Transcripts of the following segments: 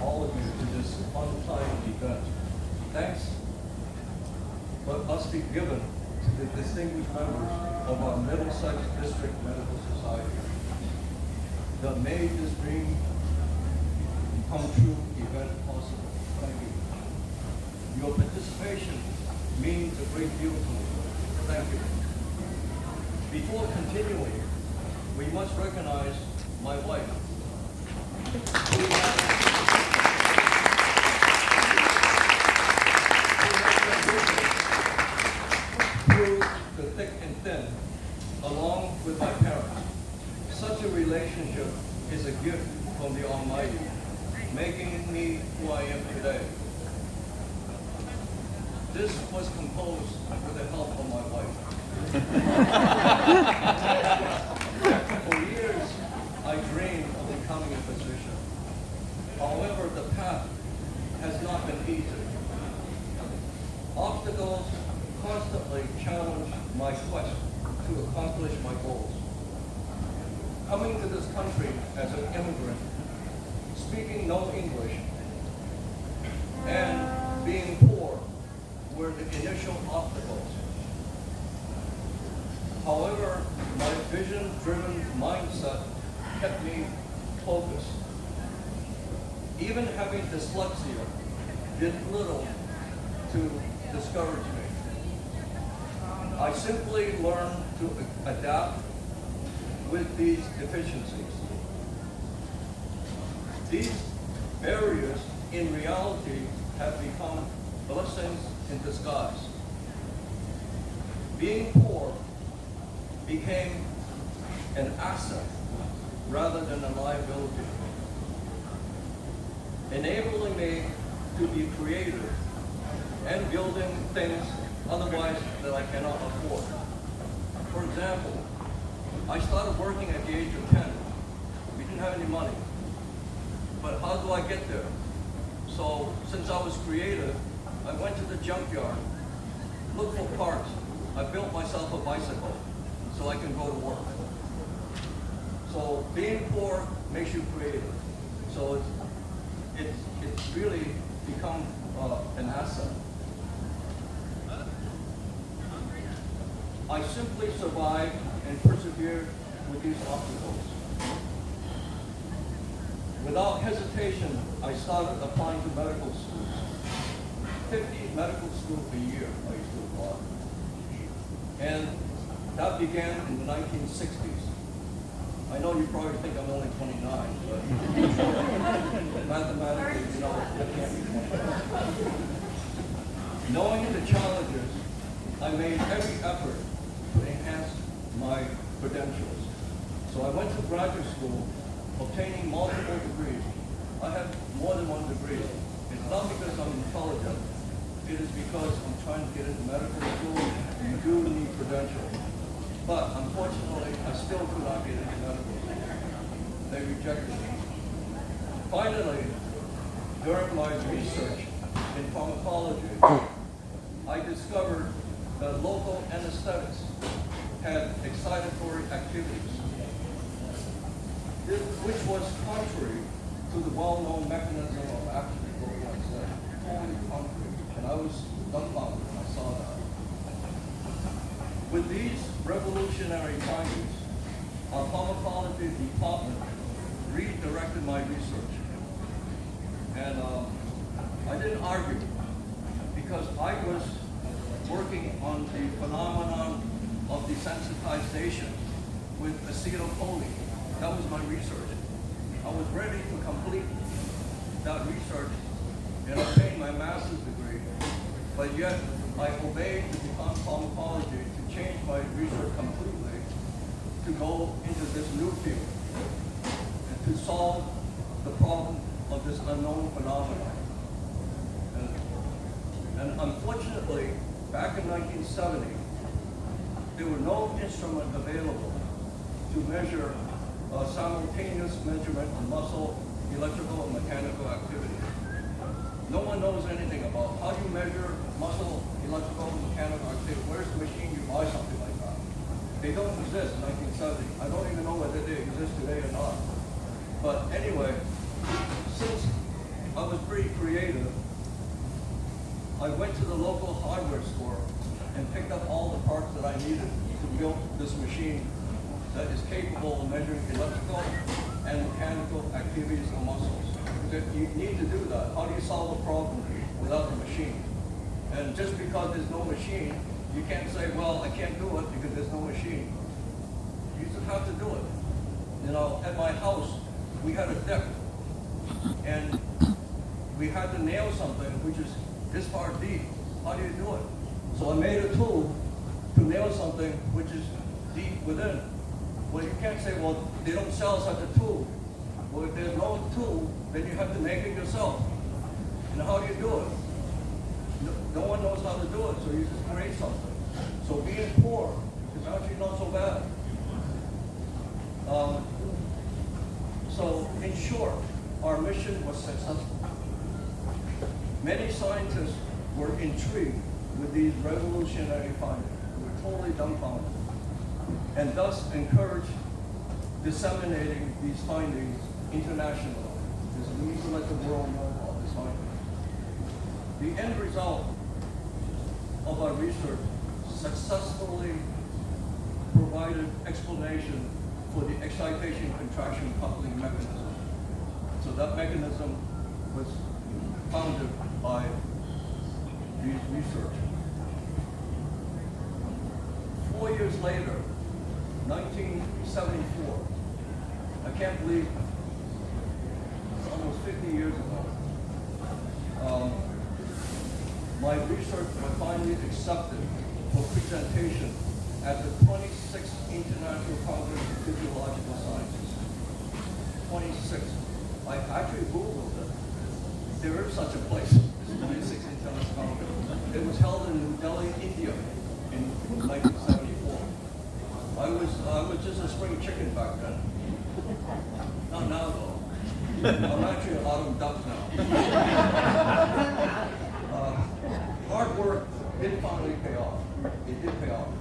all of you to this untimed event. Thanks for us be given to the distinguished members of our Middlesex District Medical Society that made this dream come true event possible. Thank you. Your participation means a great deal to me. Thank you. Before continuing, we must recognize my wife. Through the thick and thin, along with my parents. Such a relationship is a gift from the Almighty, making me who I am today. This was composed with the help of my wife. For years, I dreamed of becoming a physician. However, the path has not been easy. Obstacles constantly challenge my quest to accomplish my goals. Coming to this country as an immigrant, speaking no English, and being poor were the initial obstacles. However, my vision-driven mindset kept me focused. Even having dyslexia did little to discourage me. I simply learned to adapt with these deficiencies. These barriers, in reality, have become blessings in disguise. Being poor became an asset rather than a liability, enabling me to be creative and building things otherwise that I cannot afford. For example, I started working at the age of 10. We didn't have any money. But how do I get there? So since I was creative, I went to the junkyard, looked for parts. I built myself a bicycle so I can go to work. So being poor makes you creative. So it's really become an asset. I simply survived and persevered with these obstacles. Without hesitation, I started applying to medical schools. 50 medical schools a year I used to apply. And that began in the 1960s. I know you probably think I'm only 29, but mathematically, you know, I can't be 29. Knowing the challenges, I made every effort to enhance my credentials. So I went to graduate school, obtaining multiple degrees. I have more than one degree. It's not because I'm intelligent. It is because I'm trying to get into medical school. You do need credentials. But unfortunately, I still could not get into medical school. They rejected me. Finally, during my research in pharmacology, I discovered that local anesthetics had excitatory activities, which was contrary to the well-known mechanism of action of local anesthetic. Totally contrary. And I was dumbfounded when I saw that. With these revolutionary findings, our pharmacology department redirected my research. And I didn't argue because I was working on the phenomenon of desensitization with acetylcholine. That was my research. I was ready to complete that research and obtain my master's degree, but yet I obeyed the Department of Pharmacology to change my research completely to go into this new field and to solve the problem of this unknown phenomenon. And unfortunately, back in 1970, there were no instrument available to measure simultaneous measurement of muscle, electrical, and mechanical activity. No one knows anything about how you measure muscle, electrical, and mechanical activity. Where's the machine you buy something like that? They don't exist in 1970. I don't even know whether they exist today or not. But anyway, since pretty creative. I went to the local hardware store and picked up all the parts that I needed to build this machine that is capable of measuring electrical and mechanical activities of muscles. You need to do that. How do you solve a problem without a machine? And just because there's no machine, you can't say, well, I can't do it because there's no machine. You just have to do it. You know, at my house, we had a deck, and we had to nail something which is this far deep. How do you do it? So I made a tool to nail something which is deep within. Well, you can't say, well, they don't sell such a tool. Well, if there's no tool, then you have to make it yourself. And how do you do it? No one knows how to do it, so you just create something. So being poor is actually not so bad. So in short, our mission was successful. Many scientists were intrigued with these revolutionary findings. They were totally dumbfounded, and thus encouraged disseminating these findings internationally, because we need to let the world know about this finding. The end result of our research successfully provided explanation for the excitation-contraction coupling mechanism. So that mechanism was founded by these research. 4 years later, 1974, I can't believe it's almost 50 years ago, my research was finally accepted for presentation at the 26th International Congress of Physiological Sciences. 26. I actually Googled it. There is such a place, this 26th International Congress. It was held in New Delhi, India in 1974. I was just a spring chicken back then. Not now though. I'm actually an autumn duck now. Hard work did finally pay off. It did pay off.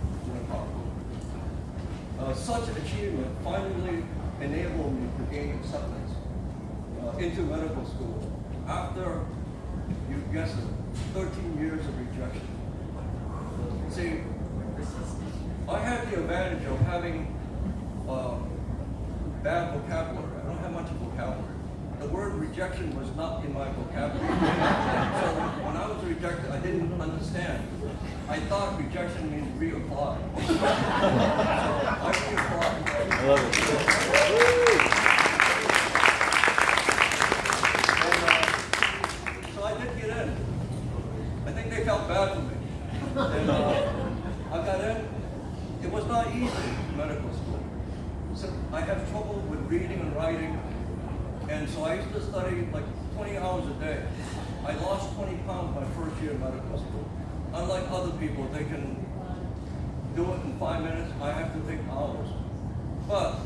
Such achievement finally enabled me to gain acceptance into medical school after, you guess it, 13 years of rejection. See, I had the advantage of having bad vocabulary. I don't have much vocabulary. The word rejection was not in my vocabulary. So when I was rejected, I didn't understand. I thought rejection means reapply. So I reapplied. I love it. And, so I did get in. I think they felt bad for me. And I got in. It was not easy in medical school. So I have trouble with reading and writing. And so I used to study like 20 hours a day. I lost 20 pounds my first year in medical school. Unlike other people, they can do it in 5 minutes. I have to take hours. But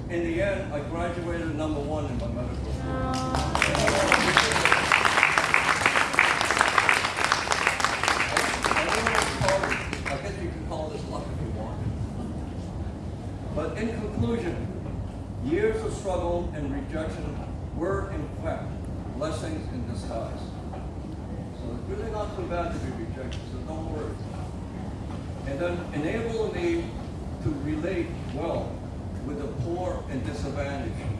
in the end, I graduated #1 in my medical school. I guess you can call this luck if you want. But in conclusion, years of struggle and rejection were, in fact, blessings in disguise. So it's really not too bad to be rejected, so don't worry. And then enable me to relate well with the poor and disadvantaged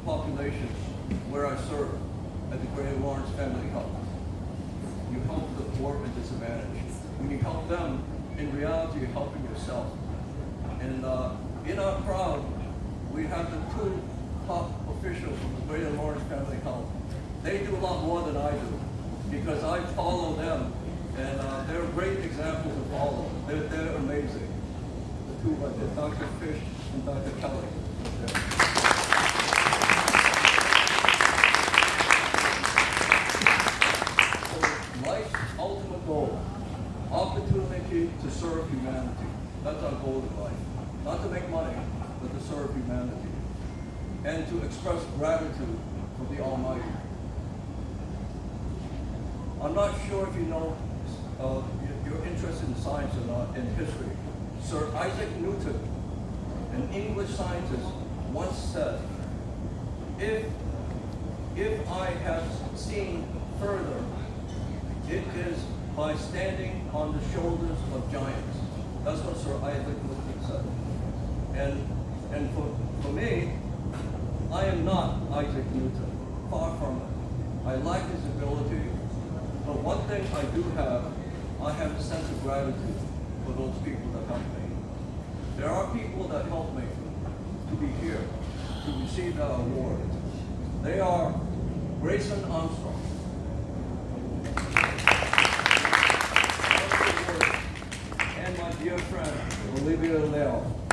population where I serve at the Greater Lawrence Family Health. You help the poor and disadvantaged. When you help them, in reality, you're helping yourself. And in our crowd, we have the 2 top officials from the Greater Lawrence Family Health. They do a lot more than I do because I follow them, and they're great examples to follow. They're amazing. The 2 right there, Dr. Fish and Dr. Kelly. So life's ultimate goal, opportunity to serve humanity. That's our goal in life. Not to make money, but to serve humanity. And to express gratitude for the Almighty. I'm not sure if you know, you're interested in science or not, in history. Sir Isaac Newton, an English scientist, once said, if if I have seen further, it is by standing on the shoulders of giants. That's what Sir Isaac Newton said. And for me, I am not Isaac Newton, far from it. I lack his ability, but one thing I do have, I have a sense of gratitude for those people that helped me. There are people that helped me to be here, to receive that award. They are Grayson Armstrong, and my dear friend, Olivia Leal.